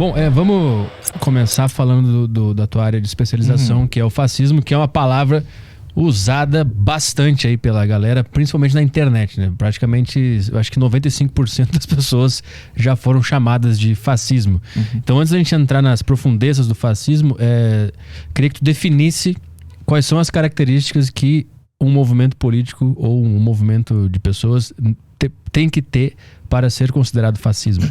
Bom, vamos começar falando da tua área de especialização, que é o fascismo, que é uma palavra usada bastante aí pela galera, principalmente na internet, né? Praticamente, eu acho que 95% das pessoas já foram chamadas de fascismo. Então, antes da gente entrar nas profundezas do fascismo, queria que tu definisse quais são as características que um movimento político ou um movimento de pessoas tem que ter para ser considerado fascismo.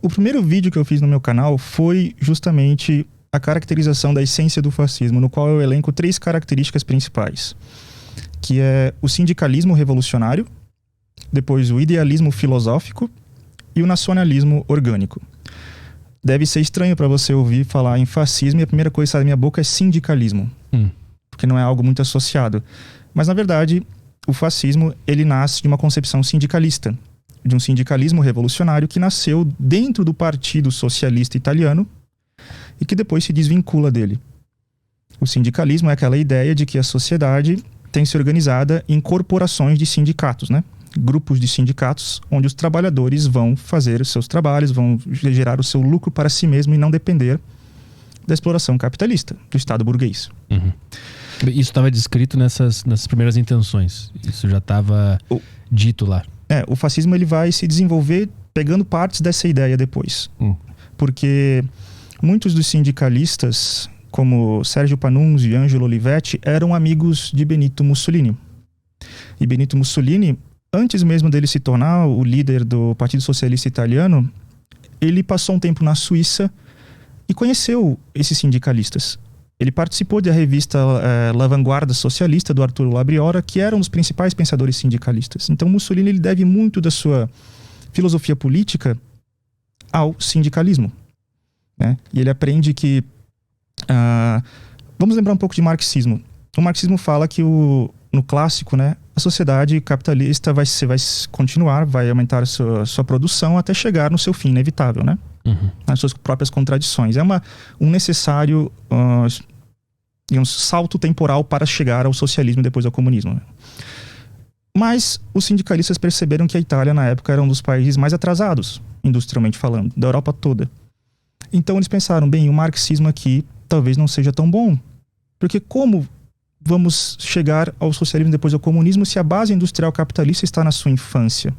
O primeiro vídeo que eu fiz no meu canal foi justamente a caracterização da essência do fascismo, no qual eu elenco 3 características principais, que é o sindicalismo revolucionário, depois o idealismo filosófico e o nacionalismo orgânico. Deve ser estranho para você ouvir falar em fascismo e a primeira coisa que sai da minha boca é sindicalismo, porque não é algo muito associado. Mas, na verdade, o fascismo ele nasce de uma concepção sindicalista, de um sindicalismo revolucionário que nasceu dentro do Partido Socialista Italiano e que depois se desvincula dele. O sindicalismo é aquela ideia de que a sociedade tem se organizada em corporações de sindicatos, né? Grupos de sindicatos onde os trabalhadores vão fazer os seus trabalhos, vão gerar o seu lucro para si mesmo e não depender da exploração capitalista, do Estado burguês. Isso estava descrito nessas primeiras intenções. Isso já estava dito lá. O fascismo ele vai se desenvolver pegando partes dessa ideia depois. Porque muitos dos sindicalistas, como Sérgio Panunzio e Angelo Olivetti, eram amigos de Benito Mussolini. E Benito Mussolini, antes mesmo dele se tornar o líder do Partido Socialista Italiano, ele passou um tempo na Suíça e conheceu esses sindicalistas. Ele participou da revista La Vanguarda Socialista, do Arturo Labriora, que era um dos principais pensadores sindicalistas. Então Mussolini ele deve muito da sua filosofia política ao sindicalismo, né? E ele aprende que... vamos lembrar um pouco de marxismo. O marxismo fala que, no clássico, né, a sociedade capitalista vai continuar, vai aumentar a sua produção até chegar no seu fim inevitável, né? Nas suas próprias contradições. É um necessário um salto temporal para chegar ao socialismo e depois ao comunismo, né? Mas os sindicalistas perceberam que a Itália, na época, era um dos países mais atrasados, industrialmente falando, da Europa toda. Então eles pensaram, bem, o marxismo aqui talvez não seja tão bom, porque como vamos chegar ao socialismo e depois ao comunismo se a base industrial capitalista está na sua infância?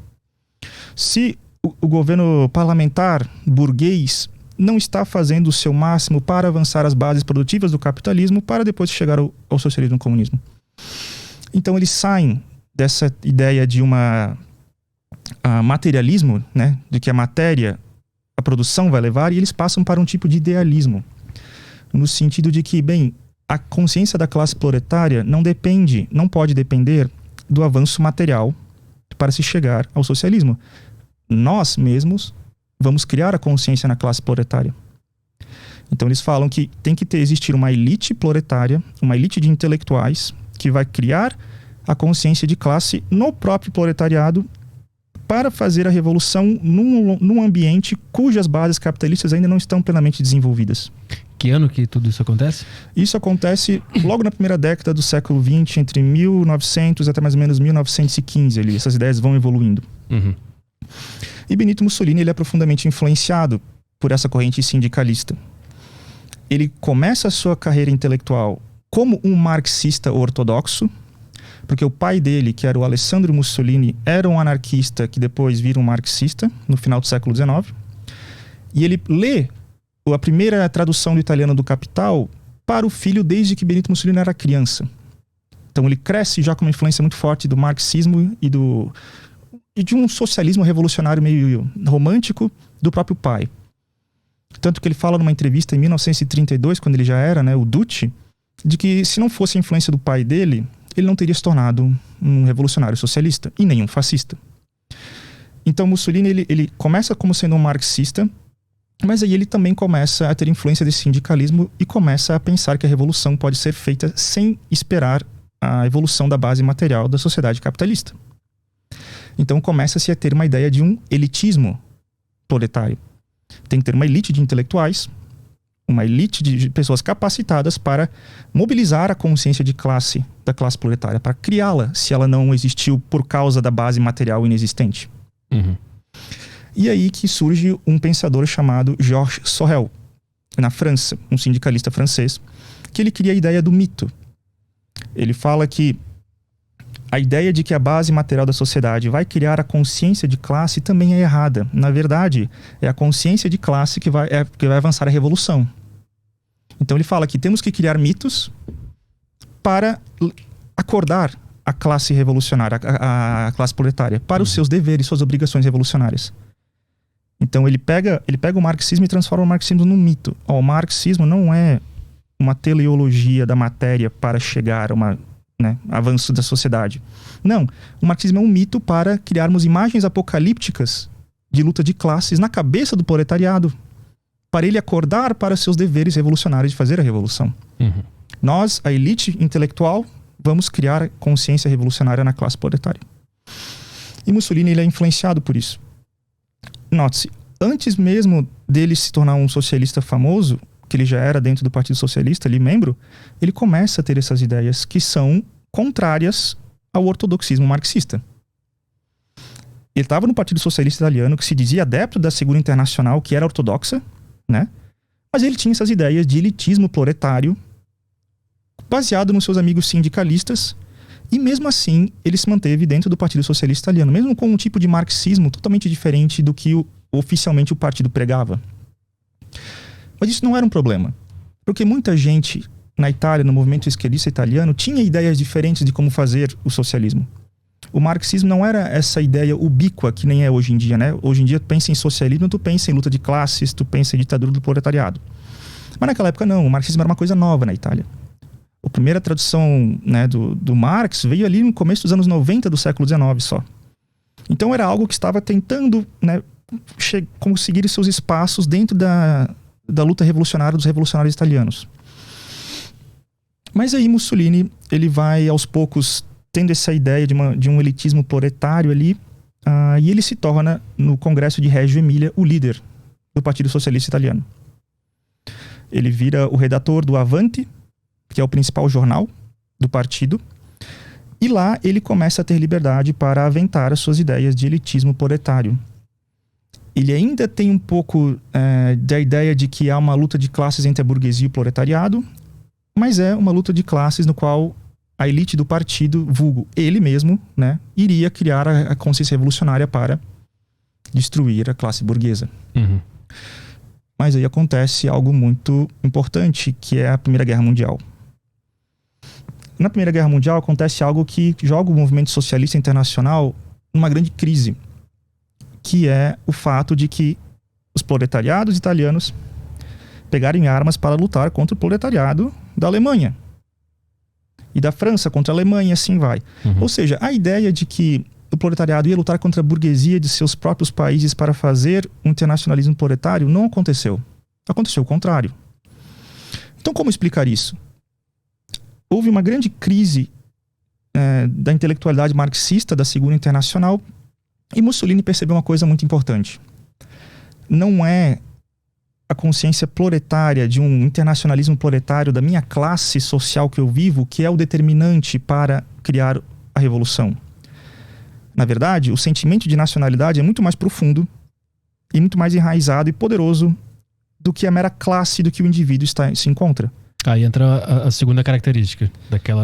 Se o governo parlamentar burguês não está fazendo o seu máximo para avançar as bases produtivas do capitalismo para depois chegar ao socialismo e ao comunismo. Então eles saem dessa ideia de materialismo, né, de que a matéria, a produção vai levar, e eles passam para um tipo de idealismo, no sentido de que, bem, a consciência da classe proletária não pode depender do avanço material para se chegar ao socialismo. Nós mesmos vamos criar a consciência na classe proletária. Então eles falam que tem que existir uma elite proletária, uma elite de intelectuais que vai criar a consciência de classe no próprio proletariado para fazer a revolução num ambiente cujas bases capitalistas ainda não estão plenamente desenvolvidas. Que ano que tudo isso acontece? Isso acontece logo na primeira década do século XX, entre 1900 até mais ou menos 1915. Essas ideias vão evoluindo. E Benito Mussolini ele é profundamente influenciado por essa corrente sindicalista. Ele começa a sua carreira intelectual como um marxista ortodoxo, porque o pai dele, que era o Alessandro Mussolini, era um anarquista que depois vira um marxista, no final do século XIX. E ele lê a primeira tradução do italiano do Capital para o filho desde que Benito Mussolini era criança. Então ele cresce já com uma influência muito forte do marxismo e de um socialismo revolucionário meio romântico do próprio pai. Tanto que ele fala numa entrevista em 1932, quando ele já era, né, o Duce, de que se não fosse a influência do pai dele, ele não teria se tornado um revolucionário socialista e nem um fascista. Então Mussolini ele começa como sendo um marxista, mas aí ele também começa a ter influência desse sindicalismo e começa a pensar que a revolução pode ser feita sem esperar a evolução da base material da sociedade capitalista. Então começa-se a ter uma ideia de um elitismo proletário. Tem que ter uma elite de intelectuais, uma elite de pessoas capacitadas para mobilizar a consciência de classe da classe proletária, para criá-la, se ela não existiu por causa da base material inexistente. E aí que surge um pensador chamado Georges Sorel, na França, um sindicalista francês, que ele cria a ideia do mito. Ele fala que a ideia de que a base material da sociedade vai criar a consciência de classe também é errada. Na verdade, é a consciência de classe que vai avançar a revolução. Então ele fala que temos que criar mitos para acordar a classe revolucionária, a classe proletária, para os seus deveres, suas obrigações revolucionárias. Então ele pega o marxismo e transforma o marxismo num mito. O marxismo não é uma teleologia da matéria para chegar a uma avanço da sociedade. Não, o marxismo é um mito para criarmos imagens apocalípticas de luta de classes na cabeça do proletariado, para ele acordar para seus deveres revolucionários de fazer a revolução. Nós, a elite intelectual, vamos criar consciência revolucionária na classe proletária. E Mussolini ele é influenciado por isso. Note-se, antes mesmo dele se tornar um socialista famoso, que ele já era dentro do Partido Socialista, ali membro, ele começa a ter essas ideias que são contrárias ao ortodoxismo marxista. Ele estava no Partido Socialista Italiano, que se dizia adepto da Segunda Internacional, que era ortodoxa, né? Mas ele tinha essas ideias de elitismo proletário, baseado nos seus amigos sindicalistas, e mesmo assim ele se manteve dentro do Partido Socialista Italiano, mesmo com um tipo de marxismo totalmente diferente do que oficialmente o partido pregava. Mas isso não era um problema, porque muita gente na Itália, no movimento esquerdista italiano, tinha ideias diferentes de como fazer o socialismo. O marxismo não era essa ideia ubíqua que nem é hoje em dia, né? Hoje em dia tu pensa em socialismo, tu pensa em luta de classes, tu pensa em ditadura do proletariado. Mas naquela época não, o marxismo era uma coisa nova na Itália. A primeira tradução, né, do Marx veio ali no começo dos anos 90 do século XIX só. Então era algo que estava tentando, né, conseguir seus espaços dentro da luta revolucionária dos revolucionários italianos. Mas aí Mussolini, ele vai aos poucos tendo essa ideia de um elitismo proletário ali, e ele se torna, no Congresso de Reggio Emília, o líder do Partido Socialista Italiano. Ele vira o redator do Avanti, que é o principal jornal do partido, e lá ele começa a ter liberdade para aventar as suas ideias de elitismo proletário. Ele ainda tem um pouco da ideia de que há uma luta de classes entre a burguesia e o proletariado, mas é uma luta de classes no qual a elite do partido, vulgo ele mesmo, né, iria criar a consciência revolucionária para destruir a classe burguesa. Mas aí acontece algo muito importante, que é a Primeira Guerra Mundial. Na Primeira Guerra Mundial acontece algo que joga o movimento socialista internacional numa grande crise, que é o fato de que os proletariados italianos pegarem armas para lutar contra o proletariado da Alemanha. E da França contra a Alemanha, e assim vai. Ou seja, a ideia de que o proletariado ia lutar contra a burguesia de seus próprios países para fazer um internacionalismo proletário não aconteceu. Aconteceu o contrário. Então, como explicar isso? Houve uma grande crise da intelectualidade marxista da Segunda Internacional, e Mussolini percebeu uma coisa muito importante. Não é a consciência proletária de um internacionalismo proletário da minha classe social que eu vivo que é o determinante para criar a revolução. Na verdade, o sentimento de nacionalidade é muito mais profundo e muito mais enraizado e poderoso do que a mera classe do que o indivíduo se encontra. Aí entra a segunda característica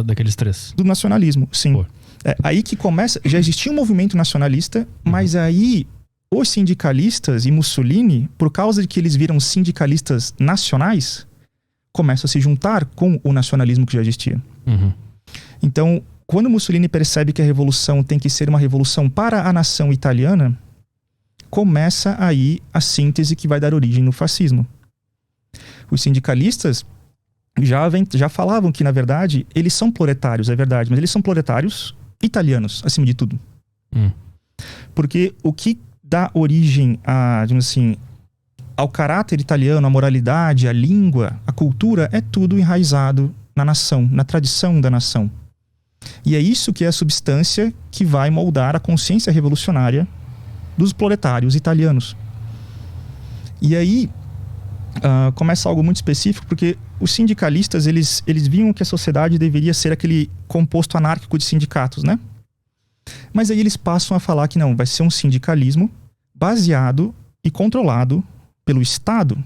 daqueles três. Do nacionalismo, sim. É aí que começa... Já existia um movimento nacionalista, mas aí os sindicalistas e Mussolini, por causa de que eles viram sindicalistas nacionais, começam a se juntar com o nacionalismo que já existia. Então, quando Mussolini percebe que a revolução tem que ser uma revolução para a nação italiana, começa aí a síntese que vai dar origem no fascismo. Os sindicalistas já falavam que, na verdade, eles são proletários, é verdade, mas eles são proletários italianos, acima de tudo. Porque o que dá origem digamos assim, ao caráter italiano, a moralidade, a língua, a cultura, é tudo enraizado na nação, na tradição da nação. E é isso que é a substância que vai moldar a consciência revolucionária dos proletários italianos. E aí começa algo muito específico, porque os sindicalistas, eles viam que a sociedade deveria ser aquele composto anárquico de sindicatos, né? Mas aí eles passam a falar que não, vai ser um sindicalismo baseado e controlado pelo Estado.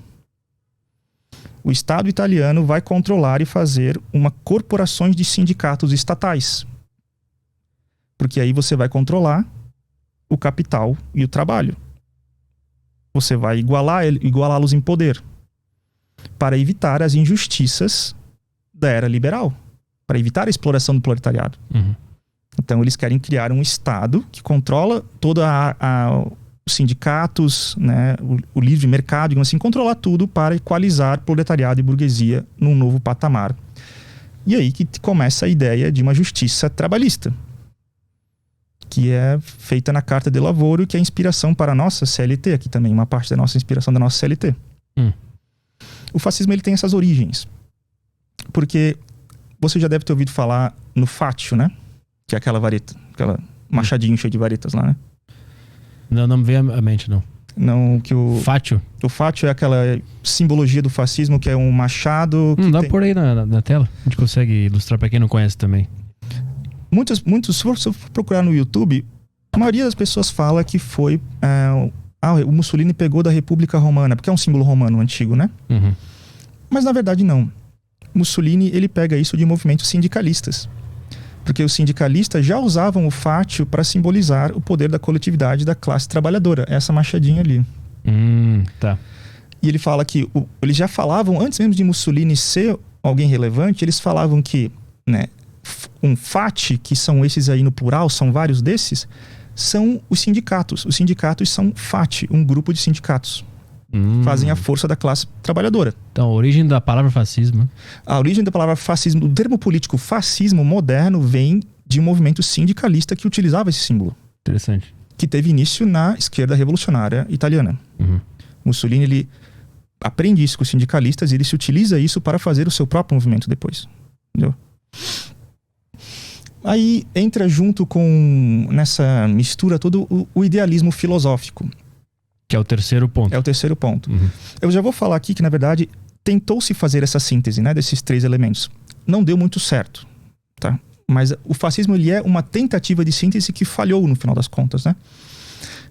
O Estado italiano vai controlar e fazer corporações de sindicatos estatais. Porque aí você vai controlar o capital e o trabalho. Você vai igualá-los em poder. Para evitar as injustiças da era liberal. Para evitar a exploração do proletariado. Então eles querem criar um Estado que controla toda os sindicatos, né, o livre mercado, digamos assim, controlar tudo para equalizar proletariado e burguesia num novo patamar. E aí que começa a ideia de uma justiça trabalhista, que é feita na Carta de Lavoro, que é a inspiração para a nossa CLT aqui também, uma parte da nossa inspiração da nossa CLT. O fascismo ele tem essas origens, porque você já deve ter ouvido falar no fátio, né? Que é aquela vareta, aquela machadinho cheio de varetas lá, né? Não me veio à mente, não. Não, que o... Fátio? O fátio é aquela simbologia do fascismo, que é um machado... Dá por aí na tela. A gente consegue ilustrar para quem não conhece também. Muitos, se você procurar no YouTube, a maioria das pessoas fala que foi... o Mussolini pegou da República Romana, porque é um símbolo romano antigo, né? Mas na verdade não. Mussolini, ele pega isso de movimentos sindicalistas. Porque os sindicalistas já usavam o fátio para simbolizar o poder da coletividade da classe trabalhadora. Essa machadinha ali. Tá. E ele fala que... eles já falavam, antes mesmo de Mussolini ser alguém relevante, eles falavam que, né, um fati, que são esses aí no plural, são vários desses, são os sindicatos. Os sindicatos são fati, um grupo de sindicatos. Fazem a força da classe trabalhadora. Então, a origem da palavra fascismo. A origem da palavra fascismo, do termo político fascismo moderno, vem de um movimento sindicalista que utilizava esse símbolo. Interessante. Que teve início na esquerda revolucionária italiana. Mussolini, ele aprende isso com os sindicalistas e ele se utiliza isso para fazer o seu próprio movimento depois. Entendeu? Aí entra junto com, nessa mistura, todo o idealismo filosófico. Que é o terceiro ponto. É o terceiro ponto. Eu já vou falar aqui que, na verdade, tentou-se fazer essa síntese, né, desses três elementos. Não deu muito certo, tá? Mas o fascismo, ele é uma tentativa de síntese que falhou no final das contas, né?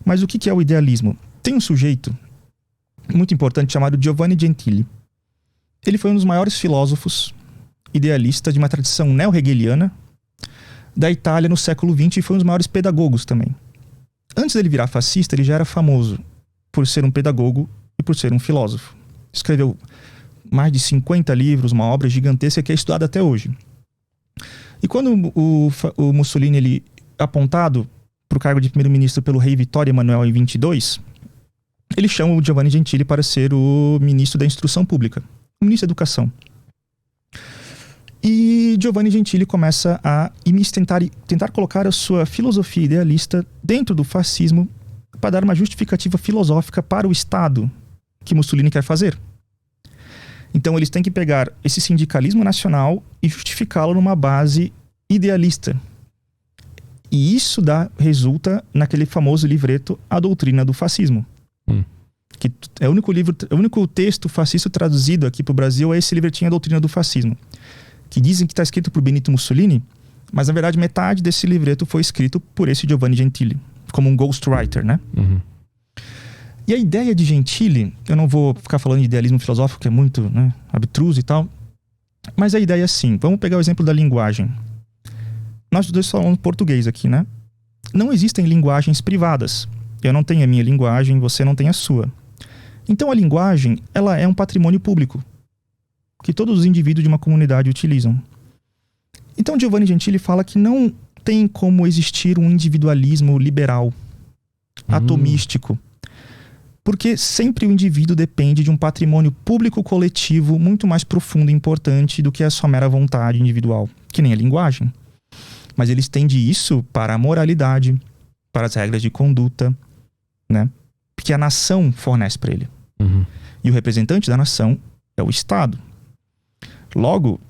Mas o que é o idealismo? Tem um sujeito muito importante chamado Giovanni Gentili. Ele foi um dos maiores filósofos idealistas de uma tradição neo-hegeliana da Itália no século XX e foi um dos maiores pedagogos também. Antes dele virar fascista, ele já era famoso por ser um pedagogo e por ser um filósofo. Escreveu mais de 50 livros, uma obra gigantesca que é estudada até hoje. E quando o Mussolini, ele apontado para o cargo de primeiro-ministro pelo rei Vittorio Emanuele em 22, ele chama o Giovanni Gentili para ser o ministro da Instrução Pública, o ministro da Educação. E Giovanni Gentili começa a tentar colocar a sua filosofia idealista dentro do fascismo para dar uma justificativa filosófica para o Estado que Mussolini quer fazer. Então eles têm que pegar esse sindicalismo nacional e justificá-lo numa base idealista. E isso resulta naquele famoso livreto A Doutrina do Fascismo. Que é o único texto fascista traduzido aqui para o Brasil, é esse livretinho A Doutrina do Fascismo. Que dizem que está escrito por Benito Mussolini, mas na verdade metade desse livreto foi escrito por esse Giovanni Gentili, como um ghostwriter, né? E a ideia de Gentili, eu não vou ficar falando de idealismo filosófico, que é muito, né, abstruso e tal, mas a ideia é assim, vamos pegar o exemplo da linguagem. Nós dois falamos português aqui, né? Não existem linguagens privadas. Eu não tenho a minha linguagem, você não tem a sua. Então a linguagem, ela é um patrimônio público, que todos os indivíduos de uma comunidade utilizam. Então Giovanni Gentili fala que não tem como existir um individualismo liberal, atomístico, porque sempre o indivíduo depende de um patrimônio público coletivo muito mais profundo e importante do que a sua mera vontade individual, que nem a linguagem. Mas ele estende isso para a moralidade, para as regras de conduta, né? Que a nação fornece para ele. E o representante da nação é o Estado. Logo,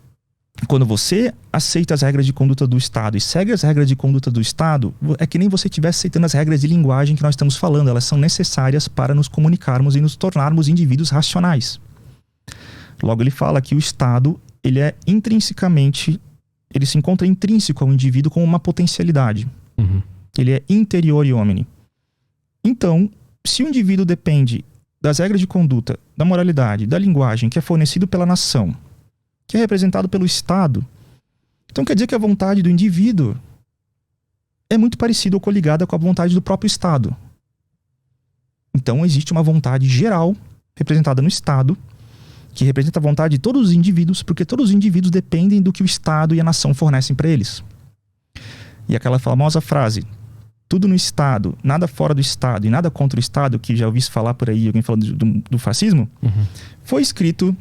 quando você aceita as regras de conduta do Estado e segue as regras de conduta do Estado, é que nem você estivesse aceitando as regras de linguagem que nós estamos falando. Elas são necessárias para nos comunicarmos e nos tornarmos indivíduos racionais. Logo, ele fala que o Estado, ele é intrinsecamente, ele se encontra intrínseco ao indivíduo como uma potencialidade. Ele é interior homini. Então, se o indivíduo depende das regras de conduta, da moralidade, da linguagem que é fornecido pela nação, que é representado pelo Estado, então quer dizer que a vontade do indivíduo é muito parecida ou coligada com a vontade do próprio Estado. Então existe uma vontade geral representada no Estado, que representa a vontade de todos os indivíduos, porque todos os indivíduos dependem do que o Estado e a nação fornecem para eles. E aquela famosa frase, tudo no Estado, nada fora do Estado e nada contra o Estado, que já ouvi falar por aí, alguém falando do fascismo, foi escrito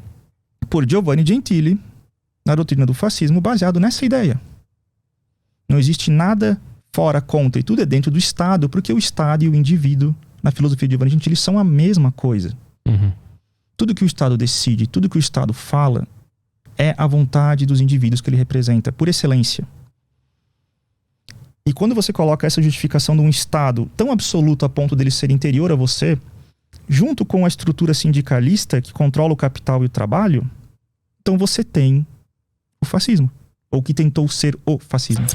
por Giovanni Gentili na doutrina do fascismo, baseado nessa ideia. Não existe nada fora, contra, e tudo é dentro do Estado, porque o Estado e o indivíduo, na filosofia de Giovanni Gentili, são a mesma coisa. Tudo que o Estado decide, tudo que o Estado fala, é a vontade dos indivíduos que ele representa, por excelência. E quando você coloca essa justificação de um Estado tão absoluto a ponto dele ser interior a você, junto com a estrutura sindicalista que controla o capital e o trabalho, então você tem o fascismo, ou que tentou ser o fascismo.